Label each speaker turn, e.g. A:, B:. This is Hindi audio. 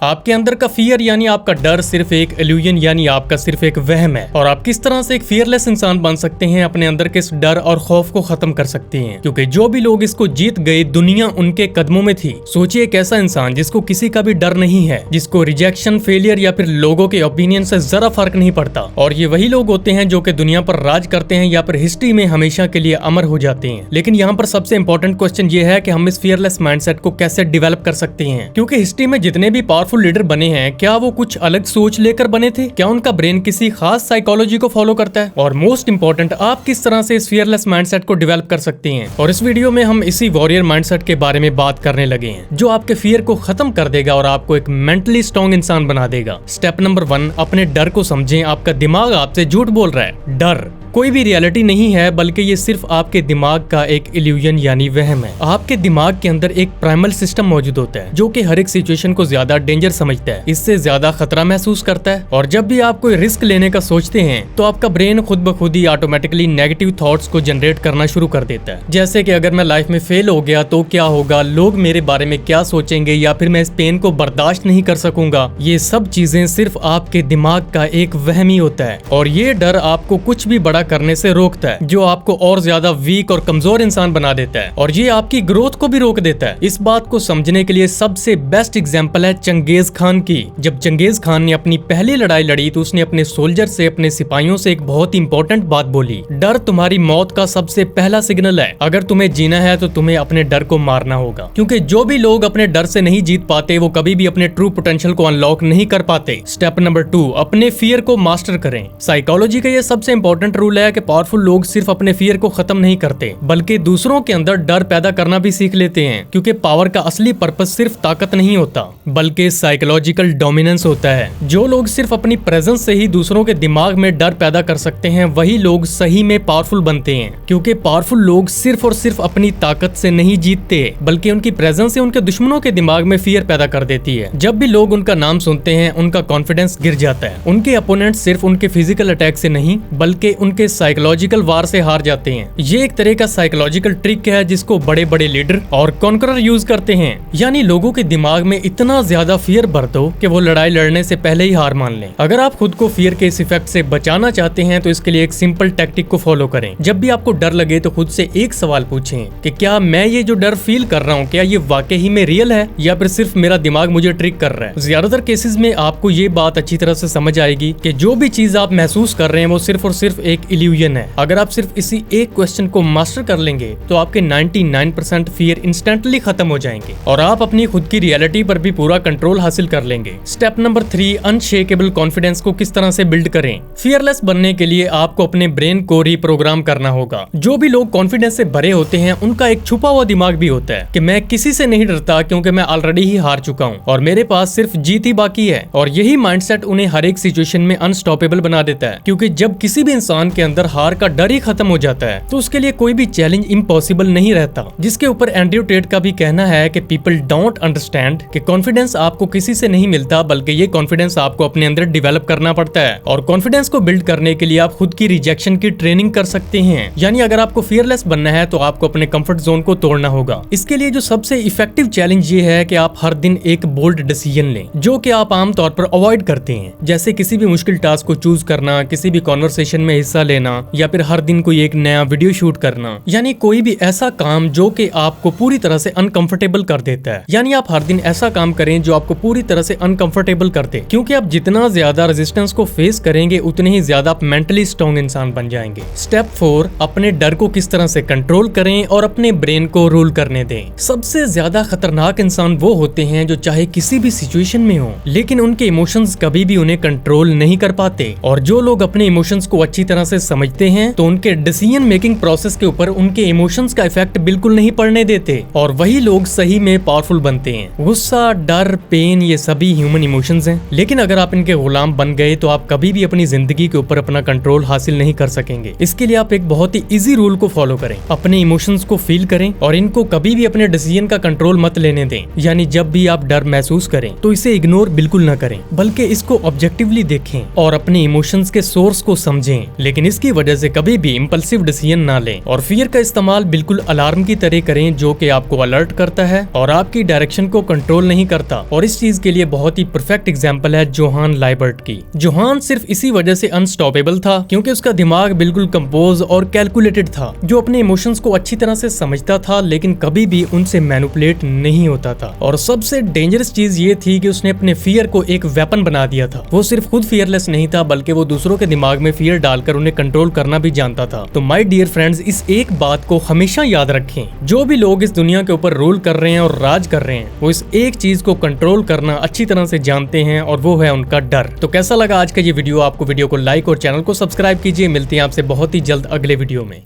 A: आपके अंदर का फियर यानी आपका डर सिर्फ एक इल्यूजन यानी आपका सिर्फ एक वहम है और आप किस तरह से एक फियरलेस इंसान बन सकते हैं, अपने अंदर के इस डर और खौफ को खत्म कर सकते हैं। क्योंकि जो भी लोग इसको जीत गए, दुनिया उनके कदमों में थी। सोचिए एक ऐसा इंसान जिसको किसी का भी डर नहीं है, जिसको रिजेक्शन, फेलियर या फिर लोगों के ओपिनियन से जरा फर्क नहीं पड़ता। और ये वही लोग होते हैं जो कि दुनिया पर राज करते हैं या फिर हिस्ट्री में हमेशा के लिए अमर हो जाते हैं। लेकिन यहाँ पर सबसे इंपॉर्टेंट क्वेश्चन ये है कि हम इस फियरलेस माइंडसेट को कैसे डेवलप कर सकते हैं। क्योंकि हिस्ट्री में जितने भी पावरफुल लीडर बने हैं, क्या वो कुछ अलग सोच लेकर बने थे? क्या उनका ब्रेन किसी खास साइकोलॉजी को फॉलो करता है? और मोस्ट इंपॉर्टेंट, आप किस तरह से इस फियरलेस माइंडसेट को डेवलप कर सकते हैं? और इस वीडियो में हम इसी वॉरियर माइंडसेट के बारे में बात करने लगे हैं, जो आपके फियर को खत्म कर देगा और आपको एक मेंटली स्ट्रॉन्ग इंसान बना देगा। स्टेप नंबर 1, अपने डर को समझें। आपका दिमाग आपसे झूठ बोल रहा है। डर कोई भी रियलिटी नहीं है, बल्कि ये सिर्फ आपके दिमाग का एक इल्यूजन यानी वहम है। आपके दिमाग के अंदर एक प्राइमल सिस्टम मौजूद होता है जो कि हर एक सिचुएशन को ज्यादा डेंजर समझता है, इससे ज्यादा खतरा महसूस करता है। और जब भी आप कोई रिस्क लेने का सोचते हैं तो आपका ब्रेन खुद ब खुद ही ऑटोमेटिकली नेगेटिव थॉट्स को जनरेट करना शुरू कर देता है। जैसे कि अगर मैं लाइफ में फेल हो गया तो क्या होगा, लोग मेरे बारे में क्या सोचेंगे, या फिर मैं इस पेन को बर्दाश्त नहीं कर सकूंगा। ये सब चीजें सिर्फ आपके दिमाग का एक वहम ही होता है। और ये डर आपको कुछ भी बड़ा करने से रोकता है, जो आपको और ज्यादा वीक और कमजोर इंसान बना देता है, और ये आपकी ग्रोथ को भी रोक देता है। इस बात को समझने के लिए सबसे बेस्ट एग्जांपल है चंगेज खान की। जब चंगेज खान ने अपनी पहली लड़ाई लड़ी तो उसने अपने सोल्जर से, अपने सिपाहियों से एक बहुत इंपॉर्टेंट बात बोली, डर तुम्हारी मौत का सबसे पहला सिग्नल है। अगर तुम्हें जीना है तो तुम्हें अपने डर को मारना होगा। क्योंकि जो भी लोग अपने डर से नहीं जीत पाते, वो कभी भी अपने ट्रू पोटेंशियल को अनलॉक नहीं कर पाते। स्टेप नंबर 2, अपने फियर को मास्टर करें। साइकोलॉजी का ये सबसे इंपॉर्टेंट रूल है कि पावरफुल लोग सिर्फ अपने फियर को खत्म नहीं करते, बल्कि दूसरों के अंदर डर पैदा करना भी सीख लेते हैं। क्योंकि पावर का असली पर्पस सिर्फ ताकत नहीं होता, बल्कि साइकोलॉजिकल डोमिनेंस होता है। जो लोग सिर्फ अपनी प्रेजेंस से ही दूसरों के दिमाग में डर पैदा कर सकते हैं, वही लोग सही में पावरफुल बनते हैं। क्योंकि पावरफुल लोग सिर्फ और सिर्फ अपनी ताकत से नहीं जीतते, बल्कि उनकी प्रेजेंस से उनके दुश्मनों के दिमाग में फियर पैदा कर देती है। जब भी लोग उनका नाम सुनते हैं, उनका कॉन्फिडेंस गिर जाता है। उनके अपोनेंट सिर्फ उनके फिजिकल अटैक से नहीं, बल्कि उनके साइकोलॉजिकल वार से हार जाते हैं। ये एक तरह का साइकोलॉजिकल ट्रिक है जिसको बड़े बड़े लीडर और कॉन्करर यूज करते हैं। यानी लोगों के दिमाग में इतना ज्यादा फियर भर दो कि वो लड़ाई लड़ने से पहले ही हार मान लें। अगर आप खुद को फियर के इस इफेक्ट से बचाना चाहते हैं तो इसके लिए एक सिंपल टेक्निक को फॉलो करें। जब भी आपको डर लगे तो खुद से एक सवाल पूछें कि क्या मैं ये जो डर फील कर रहा हूँ, क्या ये वाकई में रियल है या फिर सिर्फ मेरा दिमाग मुझे ट्रिक कर रहा है। ज्यादातर केसेस में आपको ये बात अच्छी तरह से समझ आएगी कि जो भी चीज आप महसूस कर रहे हैं वो सिर्फ और सिर्फ एक इल्यूजन है। अगर आप सिर्फ इसी एक क्वेश्चन को मास्टर कर लेंगे तो आपके 99% फियर इंस्टेंटली खत्म हो जाएंगे और आप अपनी खुद की रियलिटी पर भी पूरा कंट्रोल हासिल कर लेंगे। स्टेप नंबर 3, अनशेकेबल कॉन्फिडेंस को किस तरह से बिल्ड करें। फियरलेस बनने के लिए आपको अपने ब्रेन को रीप्रोग्राम करना होगा। जो भी लोग कॉन्फिडेंस से भरे होते हैं, उनका एक छुपा हुआ दिमाग भी होता है कि मैं किसी से नहीं डरता क्योंकि मैं ऑलरेडी ही हार चुका हूँ और मेरे पास सिर्फ जीत ही बाकी है। और यही माइंडसेट उन्हें हर एक सिचुएशन में अनस्टॉपेबल बना देता है। क्योंकि जब किसी भी इंसान के अंदर हार का डर ही खत्म हो जाता है तो उसके लिए कोई भी चैलेंज इम्पॉसिबल नहीं रहता। जिसके ऊपर एंड्रयू टेट का भी कहना है कि पीपल डोंट अंडरस्टैंड कि कॉन्फिडेंस आपको किसी से नहीं मिलता, बल्कि ये कॉन्फिडेंस आपको अपने अंदर डेवलप करना पड़ता है। और कॉन्फिडेंस को बिल्ड करने के लिए आप खुद की रिजेक्शन की ट्रेनिंग कर सकते हैं। यानी अगर आपको फियरलेस बनना है तो आपको अपने कंफर्ट जोन को तोड़ना होगा। इसके लिए जो सबसे इफेक्टिव चैलेंज ये है कि आप हर दिन एक बोल्ड डिसीजन लें, जो कि आप आमतौर पर अवॉइड करते हैं। जैसे किसी भी मुश्किल टास्क को चूज करना, किसी भी कॉन्वर्सेशन में हिस्सा लेना, या फिर हर दिन कोई एक नया वीडियो शूट करना। यानी कोई भी ऐसा काम जो कि आपको पूरी तरह से अनकंफर्टेबल कर देता है। यानी आप हर दिन ऐसा काम करें जो आपको पूरी तरह से अनकंफर्टेबल कर दे। क्योंकि आप जितना ज्यादा रेजिस्टेंस को फेस करेंगे, उतने ही ज्यादा आप मेंटली स्ट्रॉन्ग इंसान बन जाएंगे। स्टेप 4, अपने डर को किस तरह से कंट्रोल करें और अपने ब्रेन को रूल करने दें। सबसे ज्यादा खतरनाक इंसान वो होते हैं जो चाहे किसी भी सिचुएशन में हो, लेकिन उनके इमोशंस कभी भी उन्हें कंट्रोल नहीं कर पाते। और जो लोग अपने इमोशंस को अच्छी तरह से समझते हैं तो उनके डिसीजन मेकिंग प्रोसेस के ऊपर उनके इमोशंस का इफेक्ट बिल्कुल नहीं पड़ने देते, और वही लोग सही में पावरफुल बनते हैं। गुस्सा, डर, पेन, ये सभी ह्यूमन इमोशंस हैं, लेकिन अगर आप इनके गुलाम बन गए तो आप कभी भी अपनी जिंदगी के ऊपर अपना कंट्रोल हासिल नहीं कर सकेंगे। इसके लिए आप एक बहुत ही इजी रूल को फॉलो करें। अपने इमोशंस को फील करें और इनको कभी भी अपने डिसीजन का कंट्रोल मत लेने दें। यानी जब भी आप डर महसूस करें तो इसे इग्नोर बिल्कुल न करें, बल्कि इसको ऑब्जेक्टिवली देखें और अपने इमोशंस के सोर्स को समझें। लेकिन इसकी वजह से कभी भी इंपल्सिव डिसीजन ना लें और फियर का इस्तेमाल बिल्कुल अलार्म की तरह करें, जो कि आपको अलर्ट करता है और आपकी डायरेक्शन को कंट्रोल नहीं करता। और इस चीज के लिए बहुत ही परफेक्ट एग्जांपल है जोहान लाइबर्ट की। जोहान सिर्फ इसी वजह से अनस्टॉपेबल था क्योंकि उसका दिमाग बिल्कुल कंपोज और कैलकुलेटेड था, जो अपने इमोशंस को अच्छी तरह से समझता था लेकिन कभी भी उनसे मैनिपुलेट नहीं होता था। और सबसे डेंजरस चीज ये थी कि उसने अपने फियर को एक वेपन बना दिया था। वो सिर्फ खुद फियरलेस नहीं था बल्कि वो दूसरों के दिमाग में फियर डालकर उन्हें कंट्रोल करना भी जानता था। तो माय डियर फ्रेंड्स, इस एक बात को हमेशा याद रखें, जो भी लोग इस दुनिया के ऊपर रूल कर रहे हैं और राज कर रहे हैं, वो इस एक चीज को कंट्रोल करना अच्छी तरह से जानते हैं और वो है उनका डर। तो कैसा लगा आज का ये वीडियो? आपको वीडियो को लाइक और चैनल को सब्सक्राइब कीजिए। मिलते हैं आपसे बहुत ही जल्द अगले वीडियो में।